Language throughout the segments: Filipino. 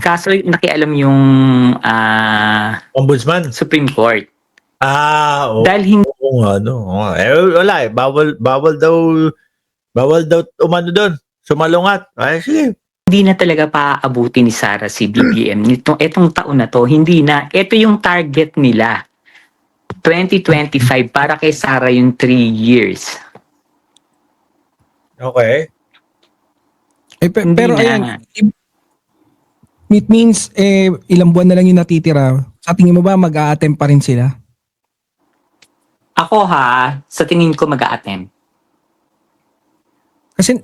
Kaso nakialam yung Ombudsman? Supreme Court. Oo. Dahil hindi Oo nga, no. Wala eh. Bawal daw umano doon. Sumalungat. Ay, sige. na talaga paaabuti ni Sara si BBM. Itong taon na to, hindi na. Ito yung target nila. 2025 para kay Sara yung 3 years. Okay. Hindi pero na. ayan, it means ilang buwan na lang yung natitira. Sa tingin mo ba mag-a-attempt pa rin sila? Ako sa tingin ko mag-a-attempt. Kasi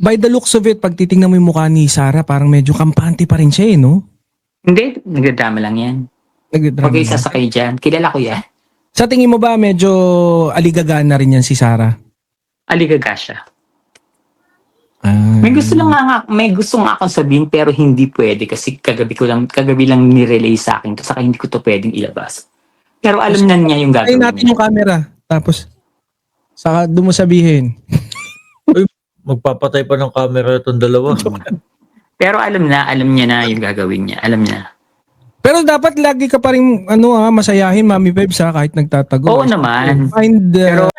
by the looks of it, pag titingnan mo yung mukha ni Sara, parang medyo kampante pa rin siya no? Hindi, nagdrama lang yan. Nagdrama Huwag kayo lang. sasakay dyan. Kilala ko yan. Sa tingin mo ba medyo aligagaan na rin yan si Sara? Aligaga siya. May gusto nga akong sabihin pero hindi pwede kasi kagabi lang ni-relay sa akin saka hindi ko to pwedeng ilabas. Pero alam na niya yung Ay gagawin natin niya. yung camera. Tapos saka doon mo sabihin. Magpapatay pa ng camera itong dalawa. Pero alam niya na yung gagawin niya. Alam niya. Pero dapat lagi ka pa rin masayahin Mami Pebs kahit nagtatago. Oo naman. Pero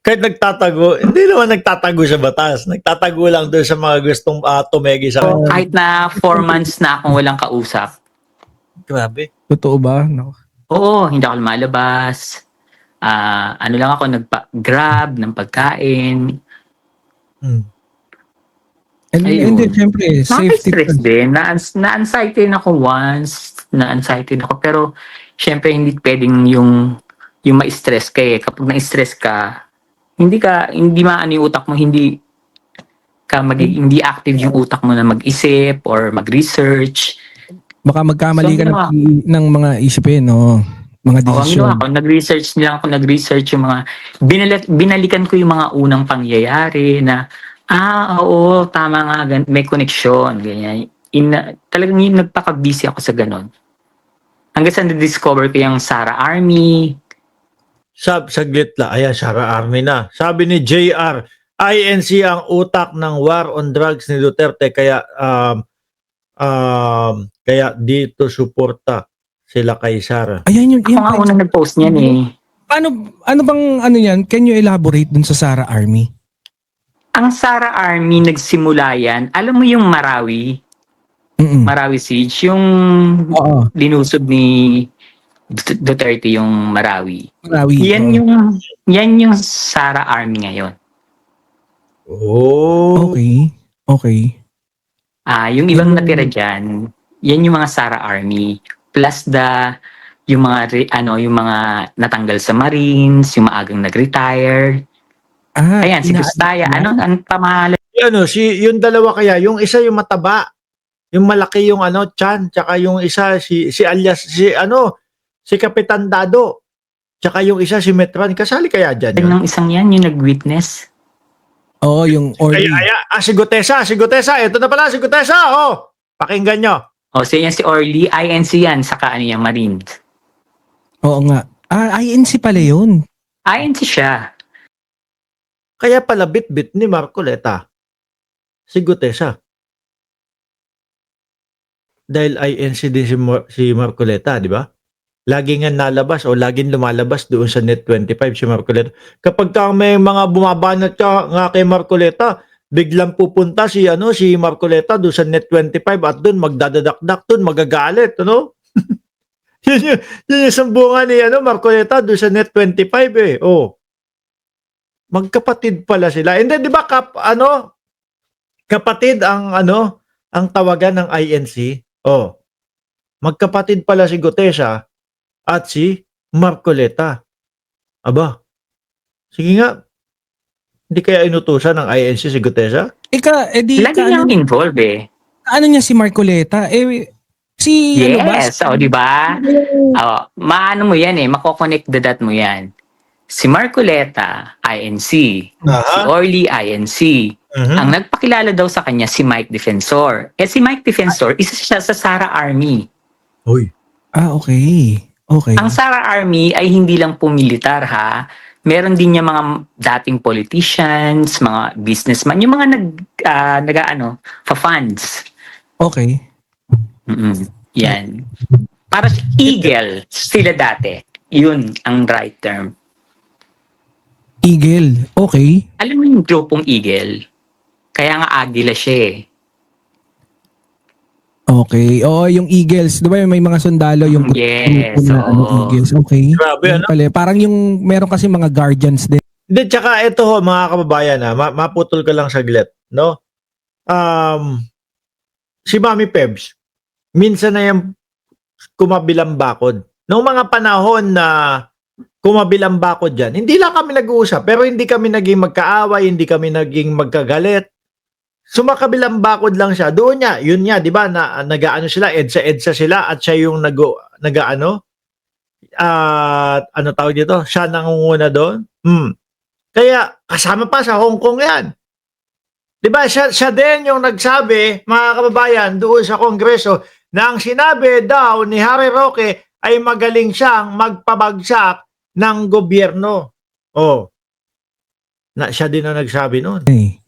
Kahit nagtatago, hindi naman nagtatago sa batas. Nagtatago lang doon sa mga gustong tumegi sa So, kahit na 4 months na akong walang kausap. Grabe. totoo ba? No. Oo, hindi ako lumalabas. Ano lang ako grab ng pagkain. And Ayun. then syempre, safety Nakaka-stress first. din. Na-anxiety ako once. Na-anxiety ako. Pero, syempre, hindi pwedeng yung ma-stress ka eh. Kapag na-stress ka, hindi maano yung utak mo, hindi active yung utak mo na mag-isip or mag-research. Baka magkamali So, ka ng mga isipin, no? Mga Oo, ang desisyon. ginawa ko, nag-research yung mga, binalikan ko yung mga unang pangyayari na, oo, tama nga, may connection, ganyan. Talagang nagpaka-busy ako sa ganon. Hanggang sa na-discover ko yung Sara Army. Saglit lang. Ayan, Sara Army na. Sabi ni JR, INC ang utak ng war on drugs ni Duterte kaya dito suporta sila kay Sara. Ayan Ako nga unang nag-post niyan eh. Ano bang yan? Can you elaborate dun sa Sara Army? Ang Sara Army nagsimula yan, alam mo yung Marawi? Marawi Siege, yung Oo. linusob ni Duterte yung Marawi. Marawi. Yan yung Sara Army ngayon. Oh. Okay. Yung ibang natira dyan, yan yung mga Sara Army. Plus yung mga natanggal sa Marines, yung maagang nag-retire. Ayan, si Gustaya. Anong pamahalan? Yung dalawa kaya, yung isa yung mataba, yung malaki yung Chan, tsaka yung isa si alias si Kapitan Dado, tsaka yung isa si Metran, kasali kaya dyan yun? Yung isang yan, yung nag-witness. Oo, yung Orly. Si Gutesa, ito na pala si Gutesa, pakinggan nyo. Si Orly, INC yan, saka yung Marines. Oo nga. INC pala yun. INC siya. Kaya pala bit-bit ni Marcoleta si Gutesa. Dahil INC din si Marcoleta, di ba? Lagi nga nalabas o laging lumalabas doon sa Net25 si Marcoleta. Kapag may mga bumabanat nga kay Marcoleta, biglang pupunta si Marcoleta doon sa Net25 at doon magdadadakdak, doon magagalit, yun yung sambungan ni Marcoleta doon sa Net25 eh. Magkapatid pala sila. And then, di ba, kapatid ang tawagan ng INC? Magkapatid pala si Gutesa at si Marcoleta. Aba, sige nga, hindi kaya inutusan ng INC si Gutesa? Lagi nang involved eh. Ano niya si Marcoleta? Yes, di ba? Maano mo yan eh, mako-connect the dot mo yan. Si Marcoleta, INC. Si Orly, INC. Ang nagpakilala daw sa kanya si Mike Defensor. Si Mike Defensor, isa siya sa Sara Army. Uy. Okay. Ang Sara Army ay hindi lang po militar ha. Meron din niya mga dating politicians, mga businessman, yung mga fa-funds. Okay. Yan. Para sa eagle, sila dati. Yun ang right term. Eagle. Okay. Alam mo yung grupong eagle? Kaya nga agila siya eh. Okay. Oo, yung Eagles. Di ba may mga sundalo yung Yes, grupo na oo. Eagles. Okay. Grabe, Yun ano? pala. Parang yung meron kasi mga guardians din. Hindi, tsaka ito ho, mga kababayan, maputol ka lang saglit, no? Si Mami Pebs, minsan na yung kumabilang bakod. Noong mga panahon na kumabilang bakod dyan, hindi lang kami nag-uusap, pero hindi kami naging magkaaway, hindi kami naging magkagalit. Sumakabilang bakod lang siya. Doon niya, yun niya, di ba, na nag-aano sila, EDSA sila, at siya yung nag-aano, ano tawag dito, siya nangunguna doon. Kaya, kasama pa sa Hong Kong yan. Di ba, siya din yung nagsabi, mga kababayan, doon sa Kongreso, na ang sinabi daw ni Harry Roque ay magaling siyang magpabagsak ng gobyerno. Oh. Siya din ang nagsabi noon. Okay.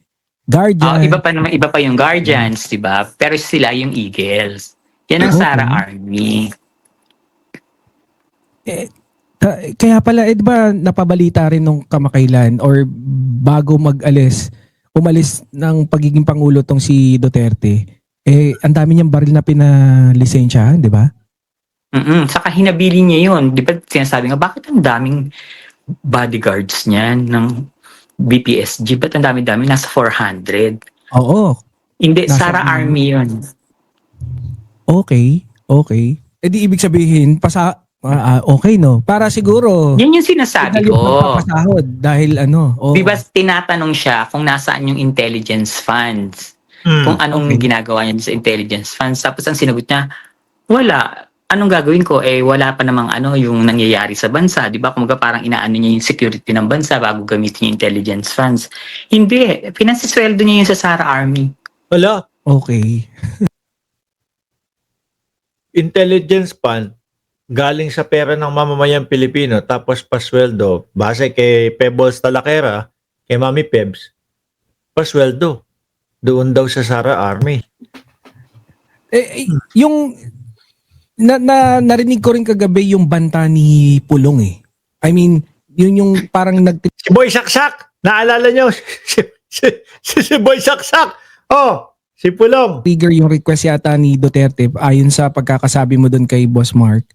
Guardian. Iba pa yung Guardians, di ba? Pero sila yung Eagles. Yan ang Okay. Sara Army. Kaya pala, di ba napabalita rin nung kamakailan or bago umalis ng pagiging Pangulo tong si Duterte, ang dami niyang baril na pinalisensyahan, di ba? Saka hinabili niya yun. Di ba sinasabi nga, bakit ang daming bodyguards niyan ng BPSG? Ba't ang dami-dami? Nasa 400. Oo. Hindi, Nasa- Sara Army yun. Okay. Di ibig sabihin, okay no? Para siguro, Yan yung sinasabi madali ko. magpapasahod dahil Di ba tinatanong siya kung nasaan yung intelligence funds? Hmm. Kung anong Okay. ginagawa niya sa intelligence funds. Tapos ang sinagot niya, wala. Anong gagawin ko? Wala pa namang yung nangyayari sa bansa. Di ba? Kumaga parang inaano niya yung security ng bansa bago gamitin yung intelligence funds. Hindi. Pinansisweldo niya yun sa Sara Army. Wala. Okay. Intelligence fund galing sa pera ng mamamayang Pilipino tapos pasweldo base kay Pebbles Talakera, kay Mami Pebs, pasweldo doon daw sa Sara Army. Yung narinig ko rin kagabi yung banta ni Pulong eh. I mean, yun yung parang Si Boy Saksak, naalala nyo? si Boy Saksak. Oh, si Pulong. trigger yung request yata ni Duterte ayon sa pagkakasabi mo doon kay Boss Mark.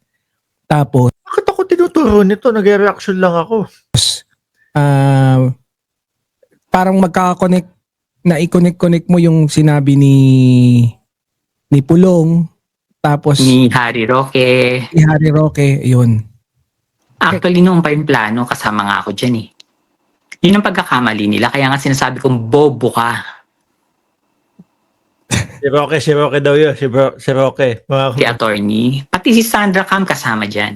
Tapos, Bakit ako tinuturo nito? Nag-reaction lang ako. parang magkaka-connect na i-connect mo yung sinabi ni Pulong tapos Ni Harry Roque. ni Harry Roque, yun. Actually, noong pa yung plano, kasama nga ako dyan eh. Yun ang pagkakamali nila. Kaya nga sinasabi kong bobo ka. Si Roque daw yun. Si Roque. Si attorney. Pati si Sandra Cam kasama dyan.